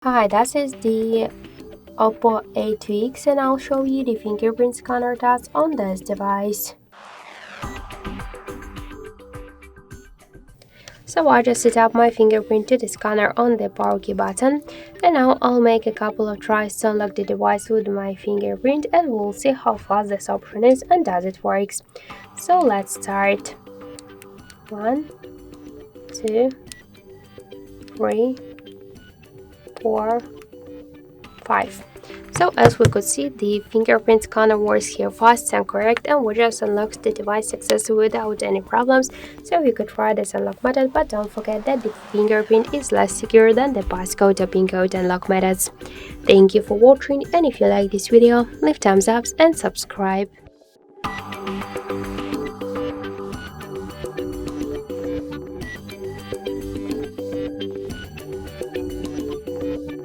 Hi, this is the OPPO A2x and I'll show you the fingerprint scanner test on this device. So I just set up my fingerprint to the scanner on the power key button, and now I'll make a couple of tries to unlock the device with my fingerprint and we'll see how fast this option is and does it works. So let's start. 1, 2, 3, 4, 5. So as we could see, the fingerprint scanner works here fast and correct, and we just unlocks the device successfully without any problems. So you could try this unlock method, but don't forget that the fingerprint is less secure than the passcode or pin code unlock methods. Thank you for watching, and if you like this video, leave thumbs up and subscribe.